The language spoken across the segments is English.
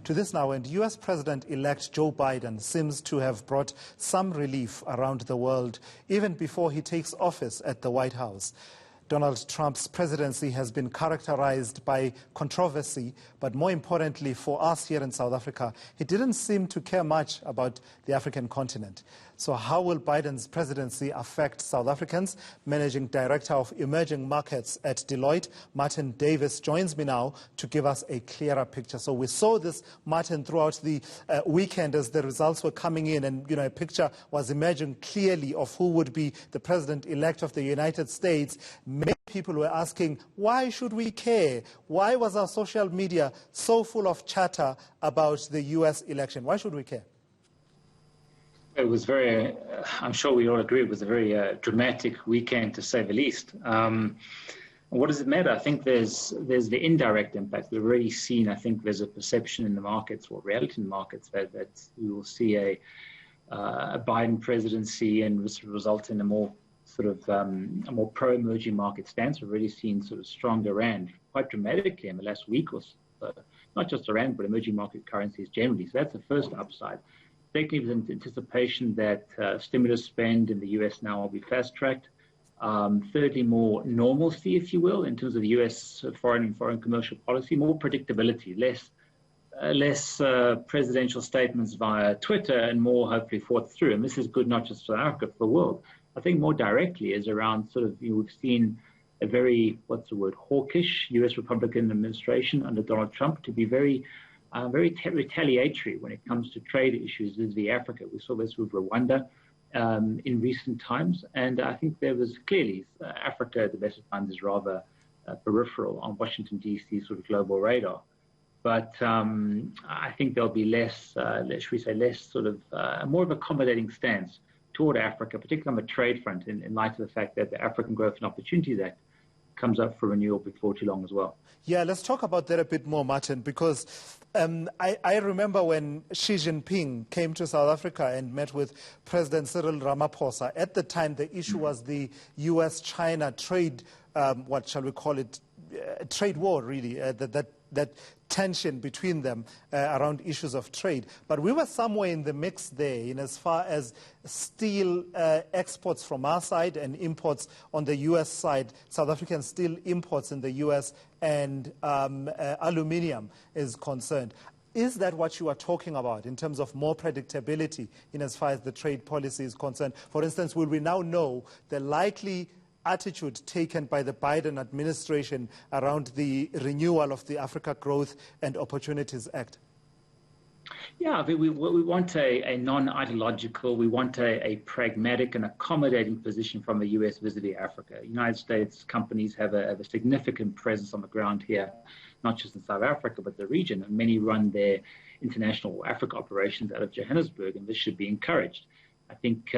to this now, and U.S. President-elect Joe Biden seems to have brought some relief around the world, even before he takes office at the White House. Donald Trump's presidency has been characterized by controversy, but more importantly for us here in South Africa, he didn't seem to care much about the African continent. So how will Biden's presidency affect South Africans? Managing Director of Emerging Markets at Deloitte, Martyn Davies, joins me now to give us a clearer picture. So we saw this, Martyn, throughout the weekend as the results were coming in, and a picture was emerging clearly of who would be the president-elect of the United States. Many people were asking, why should we care? Why was our social media so full of chatter about the U.S. election? Why should we care? It was very, I'm sure we all agree, it was a very dramatic weekend, to say the least. What does it matter? I think there's the indirect impact. We've already seen, I think there's a perception in the markets, or reality in the markets, that we will see a Biden presidency and this will result in a more sort of a more pro-emerging market stance. We've already seen sort of stronger rand quite dramatically in the last week or so. Not just the rand, but emerging market currencies generally. So that's the first upside. Secondly, there's anticipation that stimulus spend in the U.S. now will be fast-tracked. Thirdly, more normalcy, if you will, in terms of the U.S. foreign commercial policy, more predictability, less presidential statements via Twitter, and more hopefully thought through. And this is good not just for Africa, for the world. I think more directly is around sort of, we've seen a very, hawkish U.S. Republican administration under Donald Trump to be very retaliatory when it comes to trade issues with Africa. We saw this with Rwanda in recent times, and I think there was clearly Africa at the best of times is rather peripheral on Washington, D.C. sort of global radar. But I think there'll be less sort of more of accommodating stance toward Africa, particularly on the trade front, in light of the fact that the African Growth and Opportunities Act comes up for renewal before too long as well. Yeah, let's talk about that a bit more, Martyn, because I remember when Xi Jinping came to South Africa and met with President Cyril Ramaphosa. At the time, the issue was the U.S.-China trade, what shall we call it, trade war, really, that tension between them around issues of trade. But we were somewhere in the mix there in as far as steel exports from our side and imports on the U.S. side, South African steel imports in the U.S. and aluminium is concerned. Is that what you are talking about in terms of more predictability in as far as the trade policy is concerned? For instance, will we now know the likely attitude taken by the Biden administration around the renewal of the Africa Growth and Opportunities Act? Yeah, I think we want a non-ideological, we want a pragmatic and accommodating position from the U.S. vis-a-vis Africa. United States companies have a significant presence on the ground here, not just in South Africa, but the region. And many run their international Africa operations out of Johannesburg, and this should be encouraged. I think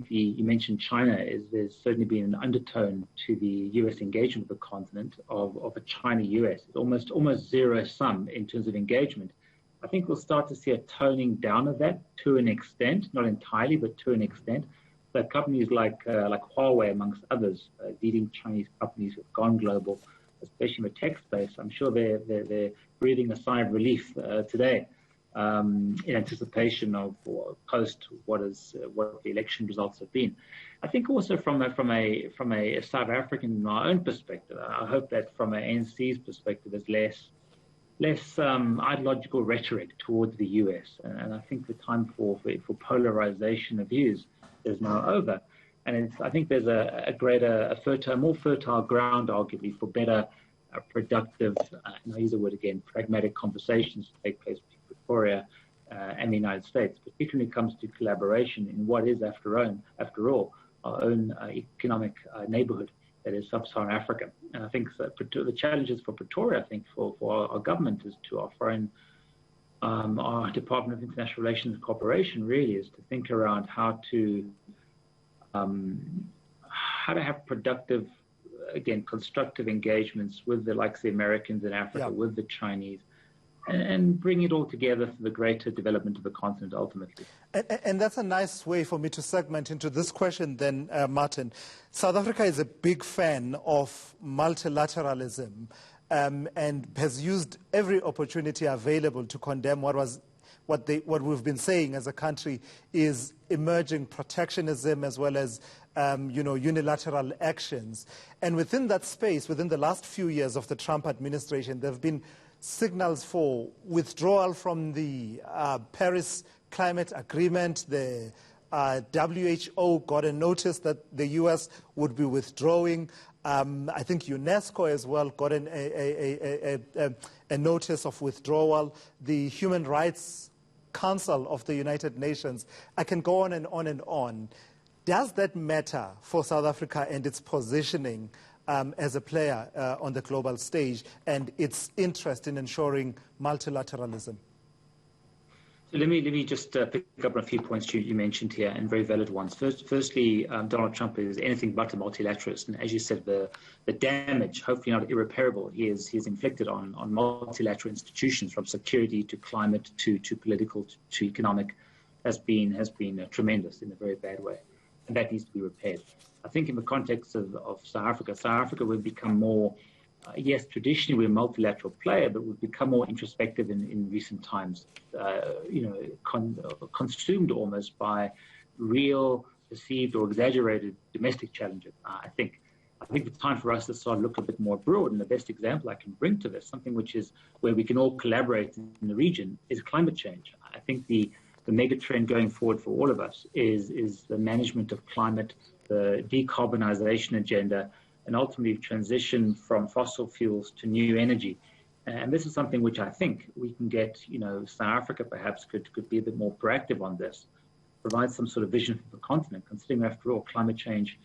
you mentioned China. There's certainly been an undertone to the U.S. engagement with the continent of a China-U.S. It's almost zero-sum in terms of engagement. I think we'll start to see a toning down of that to an extent, not entirely, but to an extent. But companies like Huawei, amongst others, leading Chinese companies who have gone global, especially in the tech space, I'm sure they're breathing a sigh of relief today. In anticipation of or post what the election results have been. I think also from a South African, our own perspective, I hope that from an ANC's perspective, there's less ideological rhetoric towards the U.S. And I think the time for polarization of views is now over. And I think there's more fertile ground, arguably, for better, productive, and I'll use the word again, pragmatic conversations to take place between Victoria and the United States, particularly when it comes to collaboration in what is, after all, our own economic neighborhood, that is sub-Saharan Africa. And I think the challenges for Pretoria, I think, for our government is to our Department of International Relations and Cooperation really is to think around how to have productive, again, constructive engagements with the likes of the Americans in Africa, with the Chinese, and bring it all together for the greater development of the continent ultimately. And that's a nice way for me to segment into this question then, Martyn. South Africa is a big fan of multilateralism. and has used every opportunity available to condemn what we've been saying as a country is emerging protectionism as well as unilateral actions. And within that space, within the last few years of the Trump administration, there have been signals for withdrawal from the Paris Climate Agreement. The WHO got a notice that the U.S. would be withdrawing. I think UNESCO as well got a notice of withdrawal. The Human Rights Council of the United Nations. I can go on and on and on. Does that matter for South Africa and its positioning as a player on the global stage and its interest in ensuring multilateralism? So let me just pick up on a few points you mentioned here, and very valid ones. Firstly, Donald Trump is anything but a multilateralist, and as you said, the damage, hopefully not irreparable, he has inflicted on multilateral institutions, from security to climate to political to economic, has been tremendous in a very bad way, and that needs to be repaired. I think in the context of South Africa will become more. Yes, traditionally we're a multilateral player, but we've become more introspective in recent times, consumed almost by real, perceived or exaggerated domestic challenges. I think it's time for us to start look a bit more broad, and the best example I can bring to this, something which is where we can all collaborate in the region, is climate change. I think the mega trend going forward for all of us is the management of climate, the decarbonization agenda, and ultimately transition from fossil fuels to new energy. And this is something which I think we can get, South Africa perhaps could be a bit more proactive on this, provide some sort of vision for the continent, considering after all climate change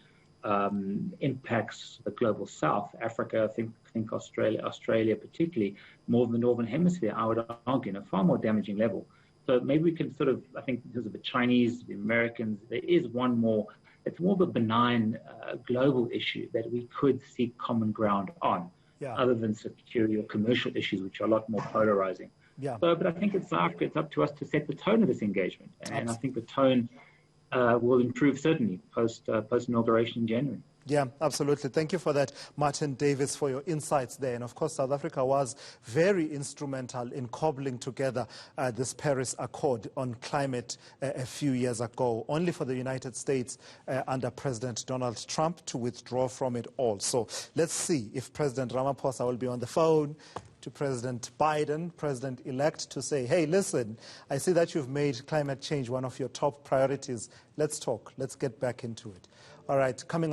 impacts the global south, Africa, I think Australia particularly, more than the Northern Hemisphere, I would argue, in a far more damaging level. So maybe we can I think in terms of the Chinese, the Americans, there is one more. It's more of a benign global issue that we could seek common ground on, other than security or commercial issues, which are a lot more polarizing. Yeah. But I think it's up to us to set the tone of this engagement. And I think the tone will improve certainly post-inauguration in January. Yeah, absolutely. Thank you for that, Martyn Davies, for your insights there. And of course, South Africa was very instrumental in cobbling together this Paris Accord on climate a few years ago, only for the United States under President Donald Trump to withdraw from it all. So let's see if President Ramaphosa will be on the phone to President Biden, President-elect, to say, hey, listen, I see that you've made climate change one of your top priorities. Let's talk. Let's get back into it. All right, coming up.